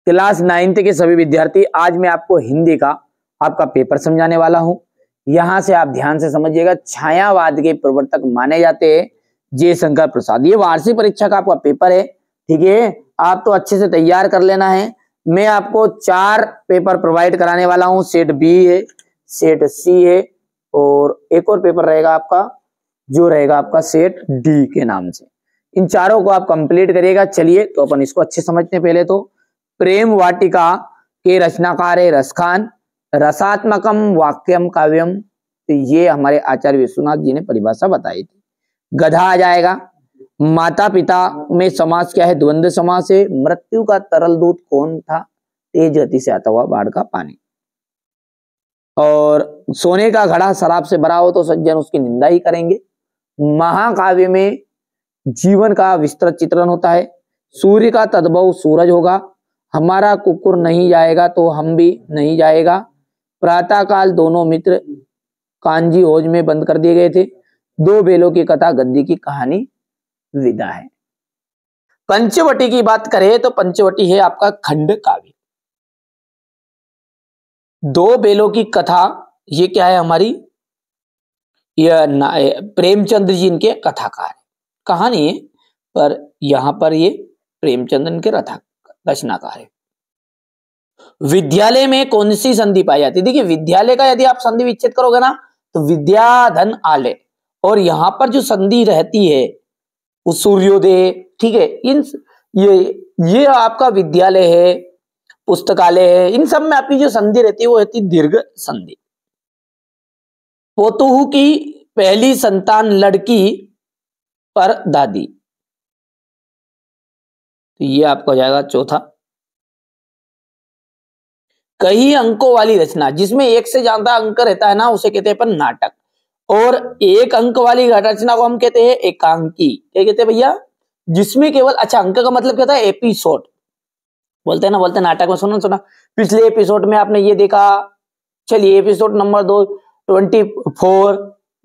Class 9th के सभी विद्यार्थी, आज मैं आपको हिंदी का आपका पेपर समझाने वाला हूं। यहां से आप ध्यान से समझिएगा। छायावाद के प्रवर्तक माने जाते हैं जयशंकर प्रसाद। ये वार्षिक परीक्षा का आपका पेपर है, ठीक है। आप तो अच्छे से तैयार कर लेना है। मैं आपको 4 पेपर प्रोवाइड कराने वाला हूं। सेट बी है, सेट सी है और एक और पेपर रहेगा आपका, जो रहेगा आपका सेट डी के नाम से। इन चारों को आप कंप्लीट करिएगा। चलिए तो अपन इसको अच्छे समझते हैं। पहले तो प्रेम वाटिका के रचनाकार है रसखान। रसात्मकम वाक्यम काव्यम, तो ये हमारे आचार्य विश्वनाथ जी ने परिभाषा बताई थी। गधा आ जाएगा। माता पिता में समास क्या है? द्वंद्व समास है। मृत्यु का तरल दूत कौन था? तेज गति से आता हुआ बाढ़ का पानी। और सोने का घड़ा शराब से भरा हो तो सज्जन उसकी निंदा ही करेंगे। महाकाव्य में जीवन का विस्तृत चित्रण होता है। सूर्य का तद्भव सूरज होगा। हमारा कुकुर नहीं जाएगा तो हम भी नहीं जाएगा। प्रातः काल दोनों मित्र कांजी हौज में बंद कर दिए गए थे। दो बेलों की कथा, गद्दी की कहानी, विदा है। पंचवटी की बात करें तो पंचवटी है आपका खंड काव्य। दो बेलों की कथा, ये क्या है हमारी? यह प्रेमचंद्र जी इनके कथाकार कहानी है, पर यहां पर ये प्रेमचंद्र इनके रचनाकार है। विद्यालय में कौन सी संधि पाई जाती है? देखिए, विद्यालय का यदि आप संधि विच्छेद करोगे ना तो विद्या धन आलय, और यहां पर जो संधि रहती है वो सूर्योदय, ठीक है। ये आपका विद्यालय है, पुस्तकालय है, इन सब में आपकी जो संधि रहती है वो रहती है दीर्घ संधि। पोतुहू की पहली संतान लड़की पर दादी, तो ये आपका हो जाएगा चौथा। कई अंकों वाली रचना, जिसमें एक से ज्यादा अंक रहता है ना, उसे कहते हैं अपन नाटक। और एक अंक वाली रचना को हम कहते हैं एकांकी। क्या कहते हैं भैया? जिसमें केवल, अच्छा, अंक का मतलब क्या होता है? एपिसोड बोलते हैं ना, बोलते हैं नाटक में। सुना पिछले एपिसोड में आपने ये देखा, चलिए एपिसोड नंबर 2 24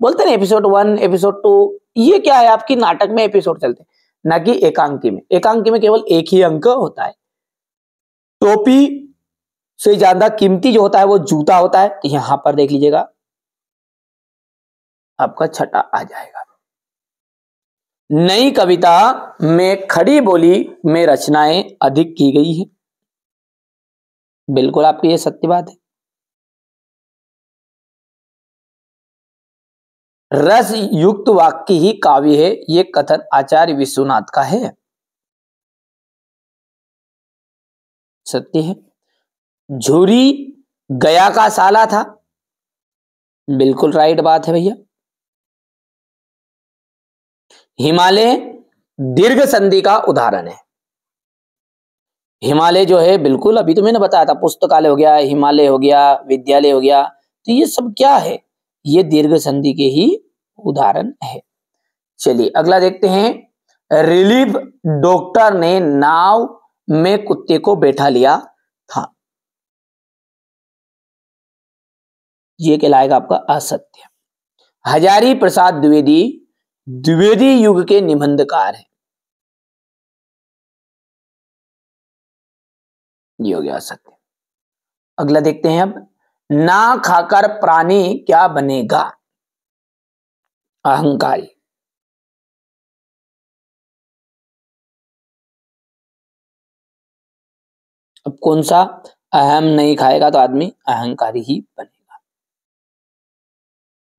बोलते हैं ना, एपिसोड 1 एपिसोड 2। ये क्या है? आपकी नाटक में एपिसोड चलते हैं, ना कि एकांकी में। एकांकी में केवल एक ही अंक होता है। टोपी से ज्यादा कीमती जो होता है वो जूता होता है, तो यहां पर देख लीजिएगा आपका छठा आ जाएगा। नई कविता में खड़ी बोली में रचनाएं अधिक की गई है। बिल्कुल आपकी ये सत्य बात है। रस युक्त वाक्य ही काव्य है, ये कथन आचार्य विश्वनाथ का है। सत्य है। झूरी गया का साला था। बिल्कुल राइट बात है भैया। हिमालय दीर्घ संधि का उदाहरण है। हिमालय जो है, बिल्कुल अभी तो मैंने बताया था, पुस्तकालय हो गया, हिमालय हो गया, विद्यालय हो गया, तो ये सब क्या है? ये दीर्घ संधि के ही उदाहरण है। चलिए अगला देखते हैं। रिलीफ डॉक्टर ने नाव में कुत्ते को बैठा लिया था, ये कहलाएगा आपका असत्य। हजारी प्रसाद द्विवेदी द्विवेदी युग के निबंधकार हैं, ये हो गया असत्य। अगला देखते हैं अब। ना खाकर प्राणी क्या बनेगा? अहंकारी। अब कौन सा? अहम नहीं खाएगा तो आदमी अहंकारी ही बनेगा।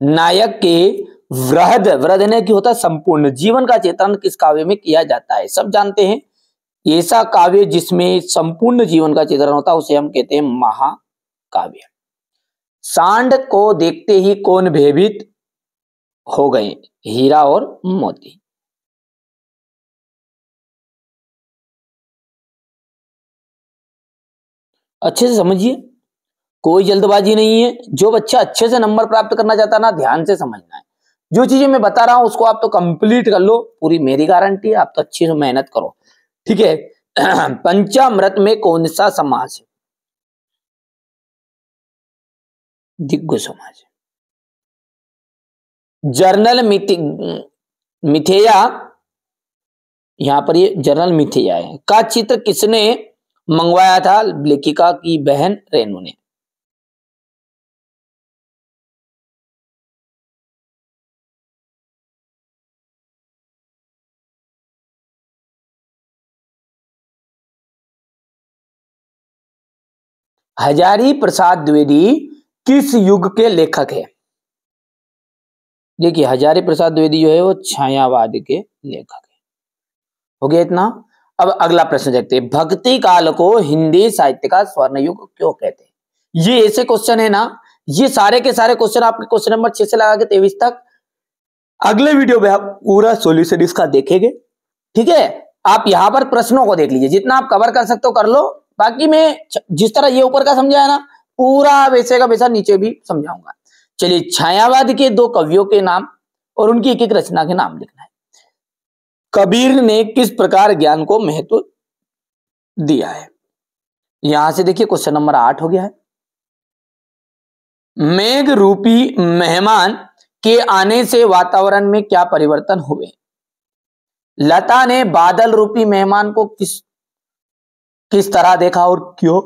नायक के वृहद ने क्या होता है? संपूर्ण जीवन का चित्रण किस काव्य में किया जाता है? सब जानते हैं। ऐसा काव्य जिसमें संपूर्ण जीवन का चित्रण होता है उसे हम कहते हैं महाकाव्य। सांड को देखते ही कौन भयभीत हो गए? हीरा और मोती। अच्छे से समझिए, कोई जल्दबाजी नहीं है। जो बच्चा अच्छे से नंबर प्राप्त करना चाहता है ना, ध्यान से समझना है। जो चीजें मैं बता रहा हूं उसको आप तो कंप्लीट कर लो, पूरी मेरी गारंटी है। आप तो अच्छी से मेहनत करो, ठीक है। पंचामृत में कौन सा समास है? दिग्गज समाज। जर्नल मिथेया, यहां पर ये जर्नल मिथेया है, का चित्र किसने मंगवाया था लेखिका की बहन रेणु ने। हजारी प्रसाद द्विवेदी किस युग के लेखक है? देखिए हजारी प्रसाद द्विवेदी जो है वो छायावाद के लेखक है। हो गया इतना। अब अगला प्रश्न देखते हैं, भक्ति काल को हिंदी साहित्य का स्वर्ण युग क्यों कहते हैं? ये ऐसे क्वेश्चन है ना, ये सारे के सारे क्वेश्चन आपके क्वेश्चन नंबर 6 से लगा के 23 तक अगले वीडियो में आप पूरा सॉल्यूशन इसका देखेंगे। ठीक है, आप यहां पर प्रश्नों को देख लीजिए, जितना आप कवर कर सकते हो कर लो, बाकी मैं जिस तरह ये ऊपर का समझाया ना पूरा वैसे का वैसा नीचे भी समझाऊंगा। चलिए, छायावाद के 2 कवियों के नाम और उनकी एक एक रचना के नाम लिखना है। कबीर ने किस प्रकार ज्ञान को महत्व दिया है? यहां से देखिए क्वेश्चन नंबर 8 हो गया है। मेघ रूपी मेहमान के आने से वातावरण में क्या परिवर्तन हुए? लता ने बादल रूपी मेहमान को किस तरह देखा और क्यों?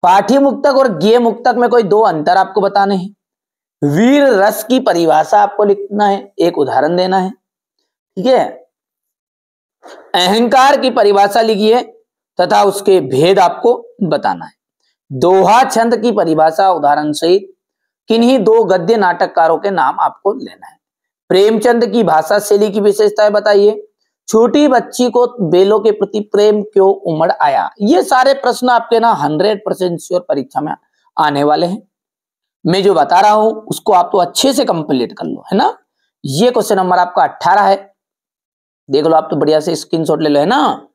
पाठ्य मुक्तक और गेय मुक्तक में कोई 2 अंतर आपको बताने हैं। वीर रस की परिभाषा आपको लिखना है, एक उदाहरण देना है। ठीक है, अहंकार की परिभाषा लिखिए तथा उसके भेद आपको बताना है। दोहा छंद की परिभाषा उदाहरण सहित किन्हीं 2 गद्य नाटककारों के नाम आपको लेना है। प्रेमचंद की भाषा शैली की विशेषताएं बताइए। छोटी बच्ची को बेलों के प्रति प्रेम क्यों उमड़ आया? ये सारे प्रश्न आपके ना 100% श्योर परीक्षा में आने वाले हैं। मैं जो बता रहा हूं उसको आप तो अच्छे से कंप्लीट कर लो, है ना। ये क्वेश्चन नंबर आपका 18 है, देख लो आप तो बढ़िया से स्क्रीनशॉट ले लो, है ना।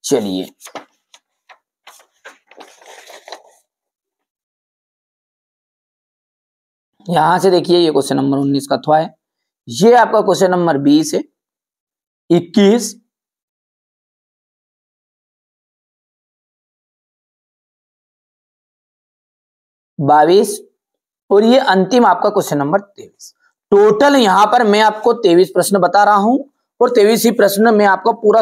चलिए, यहां से देखिए ये क्वेश्चन नंबर 19 का थोड़ा है। ये आपका क्वेश्चन नंबर 20 है, 21, 22 और ये अंतिम आपका क्वेश्चन नंबर 23। टोटल यहां पर मैं आपको 23 प्रश्न बता रहा हूं और 23 ही प्रश्न में आपका पूरा